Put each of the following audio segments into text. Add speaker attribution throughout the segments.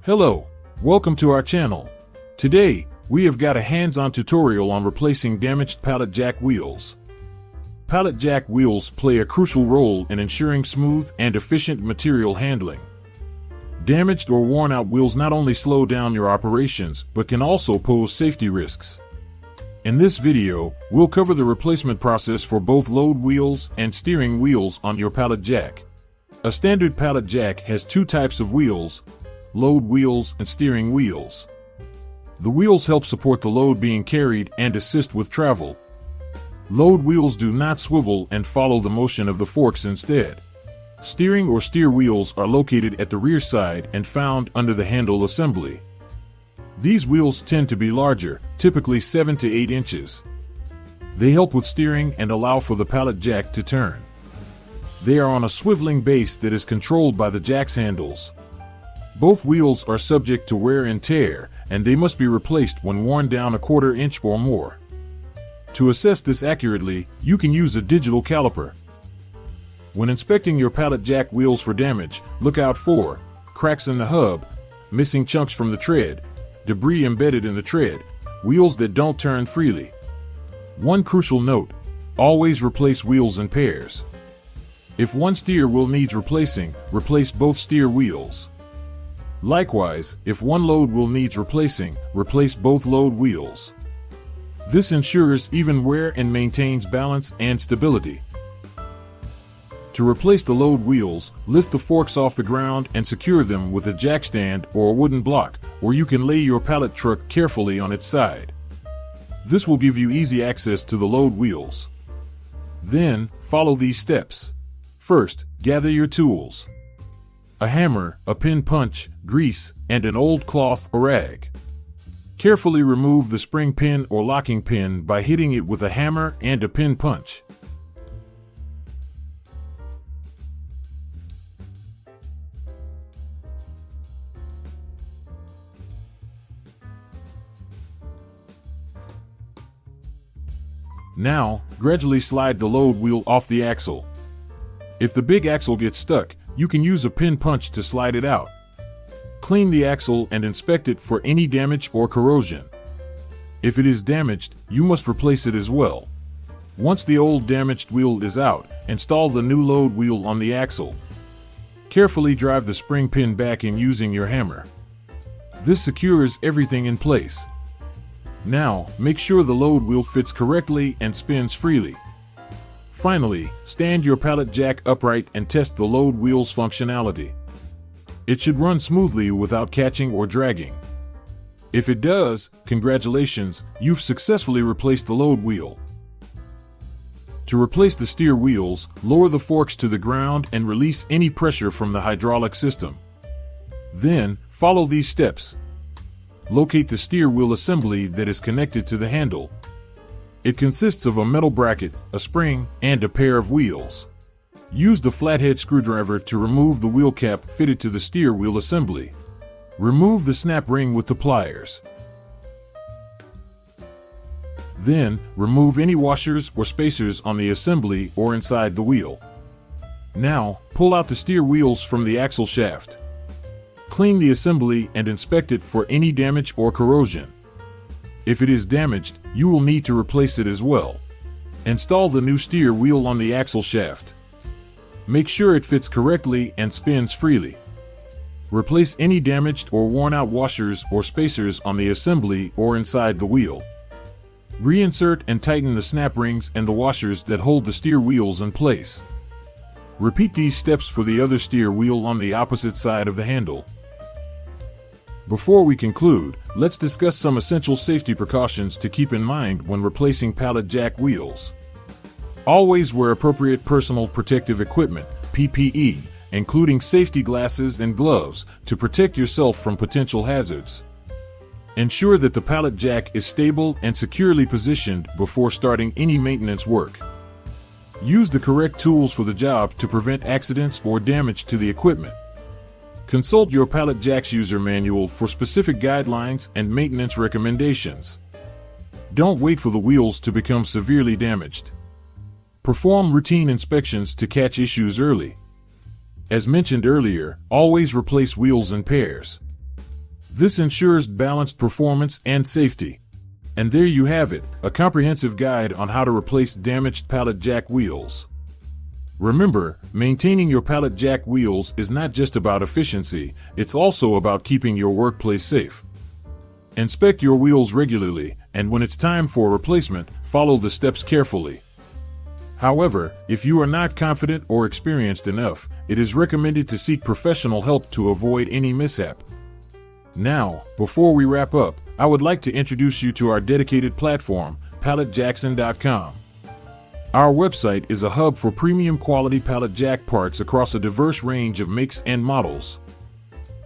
Speaker 1: Hello, welcome to our channel. Today, we have got a hands-on tutorial on replacing damaged pallet jack wheels. Pallet jack wheels play a crucial role in ensuring smooth and efficient material handling. Damaged or worn-out wheels not only slow down your operations, but can also pose safety risks. In this video, we'll cover the replacement process for both load wheels and steering wheels on your pallet jack. A standard pallet jack has two types of wheels: load wheels and steering wheels. The wheels help support the load being carried and assist with travel. Load wheels do not swivel and follow the motion of the forks instead. Steering or steer wheels are located at the rear side and found under the handle assembly. These wheels tend to be larger, typically 7 to 8 inches. They help with steering and allow for the pallet jack to turn. They are on a swiveling base that is controlled by the jack's handles. Both wheels are subject to wear and tear, and they must be replaced when worn down a 1/4 inch or more. To assess this accurately, you can use a digital caliper. When inspecting your pallet jack wheels for damage, look out for cracks in the hub, missing chunks from the tread, debris embedded in the tread, wheels that don't turn freely. One crucial note: always replace wheels in pairs. If one steer wheel needs replacing, replace both steer wheels. Likewise, if one load wheel needs replacing, replace both load wheels. This ensures even wear and maintains balance and stability. To replace the load wheels, lift the forks off the ground and secure them with a jack stand or a wooden block, or you can lay your pallet truck carefully on its side. This will give you easy access to the load wheels. Then, follow these steps. First, gather your tools: a hammer, a pin punch, grease, and an old cloth or rag. Carefully remove the spring pin or locking pin by hitting it with a hammer and a pin punch. Now, gradually slide the load wheel off the axle. If the big axle gets stuck, you can use a pin punch to slide it out. Clean the axle and inspect it for any damage or corrosion. If it is damaged, you must replace it as well. Once the old damaged wheel is out, install the new load wheel on the axle. Carefully drive the spring pin back in using your hammer. This secures everything in place. Now, make sure the load wheel fits correctly and spins freely. Finally, stand your pallet jack upright and test the load wheel's functionality. It should run smoothly without catching or dragging. If it does, congratulations, you've successfully replaced the load wheel. To replace the steer wheels, lower the forks to the ground and release any pressure from the hydraulic system. Then, follow these steps. Locate the steer wheel assembly that is connected to the handle. It consists of a metal bracket, a spring, and a pair of wheels. Use the flathead screwdriver to remove the wheel cap fitted to the steer wheel assembly. Remove the snap ring with the pliers. Then, remove any washers or spacers on the assembly or inside the wheel. Now, pull out the steer wheels from the axle shaft. Clean the assembly and inspect it for any damage or corrosion. If it is damaged, you will need to replace it as well. Install the new steer wheel on the axle shaft. Make sure it fits correctly and spins freely. Replace any damaged or worn-out washers or spacers on the assembly or inside the wheel. Reinsert and tighten the snap rings and the washers that hold the steer wheels in place. Repeat these steps for the other steer wheel on the opposite side of the handle. Before we conclude, let's discuss some essential safety precautions to keep in mind when replacing pallet jack wheels. Always wear appropriate personal protective equipment, PPE, including safety glasses and gloves, to protect yourself from potential hazards. Ensure that the pallet jack is stable and securely positioned before starting any maintenance work. Use the correct tools for the job to prevent accidents or damage to the equipment. Consult your pallet jack's user manual for specific guidelines and maintenance recommendations. Don't wait for the wheels to become severely damaged. Perform routine inspections to catch issues early. As mentioned earlier, always replace wheels in pairs. This ensures balanced performance and safety. And there you have it, a comprehensive guide on how to replace damaged pallet jack wheels. Remember, maintaining your pallet jack wheels is not just about efficiency, it's also about keeping your workplace safe. Inspect your wheels regularly, and when it's time for a replacement, follow the steps carefully. However, if you are not confident or experienced enough, it is recommended to seek professional help to avoid any mishap. Now, before we wrap up, I would like to introduce you to our dedicated platform, PalletJackson.com. Our website is a hub for premium quality pallet jack parts across a diverse range of makes and models.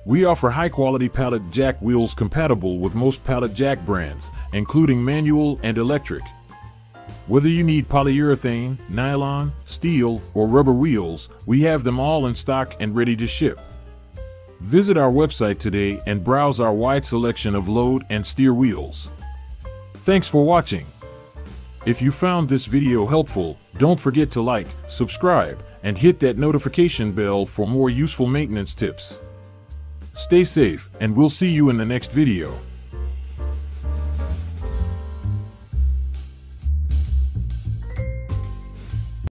Speaker 1: We offer high-quality pallet jack wheels compatible with most pallet jack brands, including manual and electric. Whether you need polyurethane, nylon, steel, or rubber wheels, we have them all in stock and ready to ship. Visit our website today and browse our wide selection of load and steer wheels. Thanks for watching. If you found this video helpful, don't forget to like, subscribe, and hit that notification bell for more useful maintenance tips. Stay safe, and we'll see you in the next video.